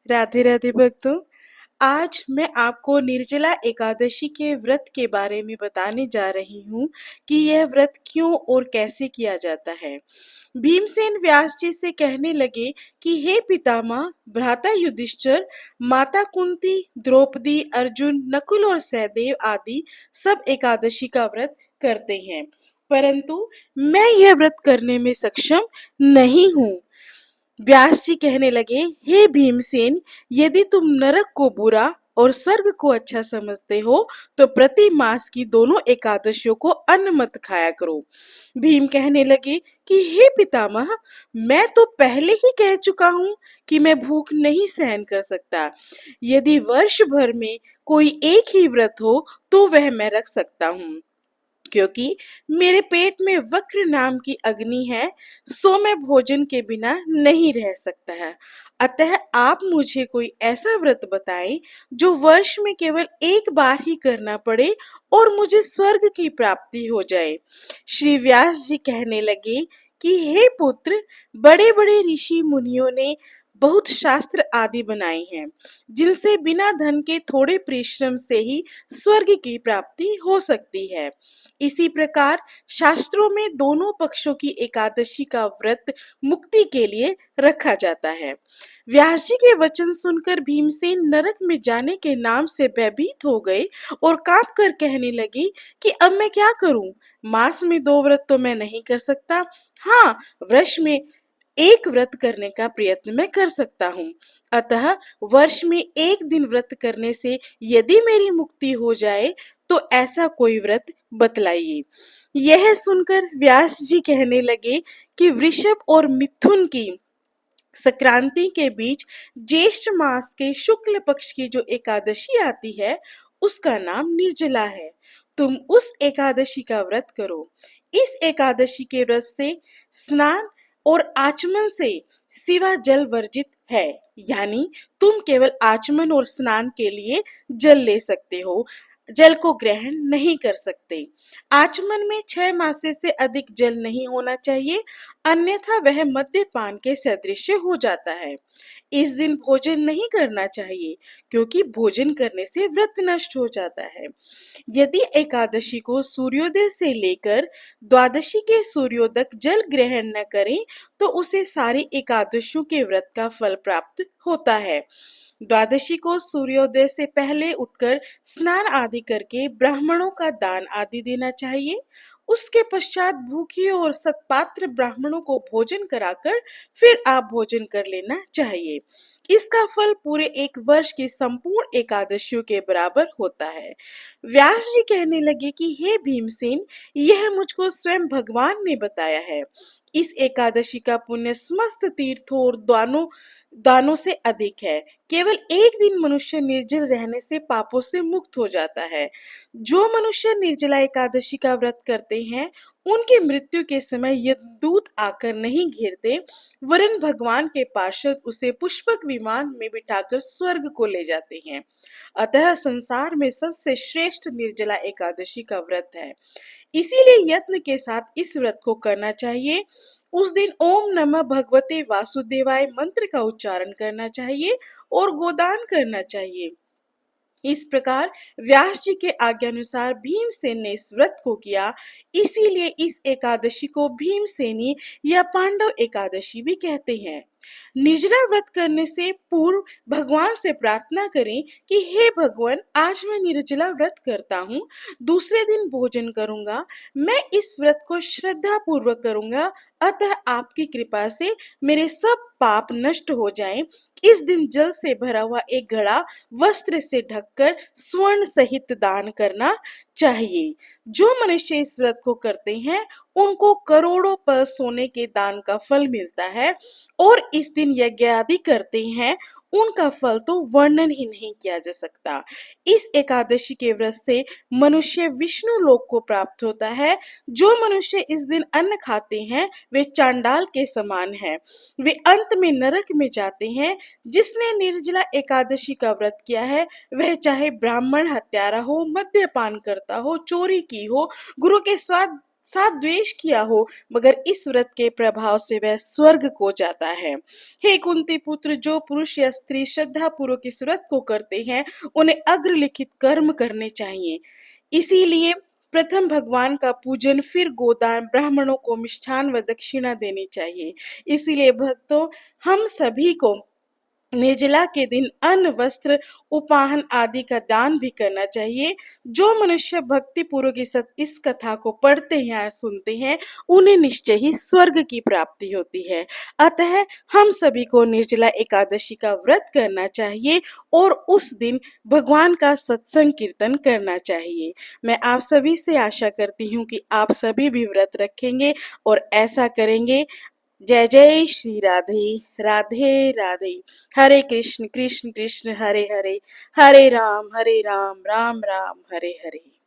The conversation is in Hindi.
राधे राधे भक्तों। आज मैं आपको निर्जला एकादशी के व्रत के बारे में बताने जा रही हूँ कि यह व्रत क्यों और कैसे किया जाता है। भीमसेन व्यास जी से कहने लगे कि हे पितामह, भ्राता युधिष्ठिर, माता कुंती, द्रौपदी, अर्जुन, नकुल और सहदेव आदि सब एकादशी का व्रत करते हैं, परंतु मैं यह व्रत करने में सक्षम नहीं हूँ। व्यास जी कहने लगे, हे भीमसेन, यदि तुम नरक को बुरा और स्वर्ग को अच्छा समझते हो तो प्रति मास की दोनों एकादशियों को अन्न मत खाया करो। भीम कहने लगे कि हे पितामह, मैं तो पहले ही कह चुका हूँ कि मैं भूख नहीं सहन कर सकता। यदि वर्ष भर में कोई एक ही व्रत हो तो वह मैं रख सकता हूँ, क्योंकि मेरे पेट में वक्र नाम की अग्नि है, सो मैं भोजन के बिना नहीं रह सकता है। अतः आप मुझे कोई ऐसा व्रत बताएं जो वर्ष में केवल एक बार ही करना पड़े और मुझे स्वर्ग की प्राप्ति हो जाए। श्री व्यास जी कहने लगे कि हे पुत्र, बड़े बड़े ऋषि मुनियों ने बहुत शास्त्र आदि बनाए हैं, जिनसे बिना धन के थोड़े परिश्रम से ही स्वर्ग की प्राप्ति हो सकती है। इसी प्रकार शास्त्रों में दोनों पक्षों की एकादशी का व्रत मुक्ति के लिए रखा जाता है। व्यास जी के वचन सुनकर भीमसेन नरक में जाने के नाम से भयभीत हो गए और कांप कर कहने लगे कि अब मैं क्या करूं? मास में दो व्रत तो मैं नहीं कर सकता। हाँ, वर्ष में एक व्रत करने का प्रयत्न मैं कर सकता हूँ। अतः वर्ष में एक दिन व्रत करने से यदि मेरी मुक्ति हो जाए तो ऐसा कोई व्रत बतलाइए। यह सुनकर व्यास जी कहने लगे कि वृषभ और मिथुन की संक्रांति के बीच ज्येष्ठ मास के शुक्ल पक्ष की जो एकादशी आती है, उसका नाम निर्जला है। तुम उस एकादशी का व्रत करो। इस एकादशी के व्रत से स्नान और आचमन से सिवा जल वर्जित है, यानी तुम केवल आचमन और स्नान के लिए जल ले सकते हो, जल को ग्रहण नहीं कर सकते। आचमन में 6 मासे से अधिक जल नहीं होना चाहिए, अन्यथा वह मद्यपान के सदृश हो जाता है। इस दिन भोजन नहीं करना चाहिए, क्योंकि भोजन करने से व्रत नष्ट हो जाता है। यदि एकादशी को सूर्योदय से लेकर द्वादशी के सूर्योदय तक जल ग्रहण न करें तो उसे सारी एकादशियों के व्रत का फल प्राप्त होता है। द्वादशी को सूर्योदय से पहले उठकर स्नान आदि करके ब्राह्मणों का दान आदि देना चाहिए। उसके पश्चात भूखे और सत्पात्र ब्राह्मणों को भोजन कराकर फिर आप भोजन कर लेना चाहिए। इसका फल पूरे एक वर्ष की संपूर्ण एकादशियों के बराबर होता है। व्यास जी कहने लगे कि हे भीमसेन, यह मुझको स्वयं भगवान ने बताया है। इस एकादशी का पुण्य समस्त तीर्थों और दानों दानों से अधिक है। केवल एक दिन मनुष्य निर्जल रहने से पापों से मुक्त हो जाता है। जो मनुष्य निर्जला एकादशी का व्रत करते हैं, उनकी मृत्यु के समय यमदूत आकर नहीं घेरते, वरन भगवान के पार्षद उसे पुष्पक विमान में बिठाकर स्वर्ग को ले जाते हैं। अतः संसार में सबसे श्रेष्ठ निर्जला एकादशी का व्रत है। इसीलिए यत्न के साथ इस व्रत को करना चाहिए। उस दिन ओम नमः भगवते वासुदेवाय मंत्र का उच्चारण करना चाहिए और गोदान करना चाहिए। इस प्रकार व्यास जी के आज्ञानुसार भीमसेन ने इस व्रत को किया। इसीलिए इस एकादशी को भीमसेनी या पांडव एकादशी भी कहते हैं। निर्जला व्रत करने से पूर्व भगवान से प्रार्थना करें कि हे भगवान, आज मैं निर्जला व्रत करता हूँ, दूसरे दिन भोजन करूंगा। मैं इस व्रत को श्रद्धा पूर्वक करूंगा, अतः आपकी कृपा से मेरे सब पाप नष्ट हो जाएं। इस दिन जल से भरा हुआ एक घड़ा वस्त्र से ढककर स्वर्ण सहित दान करना चाहिए। जो मनुष्य इस व्रत को करते हैं, उनको करोड़ों पर सोने के दान का फल मिलता है, और इस दिन यज्ञ आदि करते हैं, उनका फल तो वर्णन ही नहीं किया जा सकता। इस एकादशी के व्रत से मनुष्य विष्णु लोक को प्राप्त होता है। जो मनुष्य इस दिन अन्न खाते हैं, वे चांडाल के समान हैं, वे अंत में नरक में जाते हैं। जिसने निर्जला एकादशी का व्रत किया है, वह चाहे ब्राह्मण हत्यारा हो, मद्यपान करता हो, चोरी की हो, गुरु के साथ द्वेष किया हो, मगर इस व्रत के प्रभाव से वह स्वर्ग को जाता है। हे कुंती पुत्र, जो पुरुष या स्त्री श्रद्धा पूर्वक इस व्रत को करते हैं, उन्हें अग्रलिखित कर्म करने चाहिए। इसीलिए प्रथम भगवान का पूजन, फिर गोदान, ब्राह्मणों को मिष्ठान व दक्षिणा देनी चाहिए। इसीलिए भक्तों, हम सभी को निर्जला के दिन अन्न, वस्त्र, उपाहन आदि का दान भी करना चाहिए। जो मनुष्य भक्ति पूर्वक इस कथा को पढ़ते हैं या सुनते हैं, उन्हें निश्चय ही स्वर्ग की प्राप्ति होती है। अतः हम सभी को निर्जला एकादशी का व्रत करना चाहिए और उस दिन भगवान का सत्संग कीर्तन करना चाहिए। मैं आप सभी से आशा करती हूँ कि आप सभी भी व्रत रखेंगे और ऐसा करेंगे। जय जय श्री राधे। राधे राधे। हरे कृष्ण कृष्ण कृष्ण हरे हरे, हरे राम राम राम हरे हरे।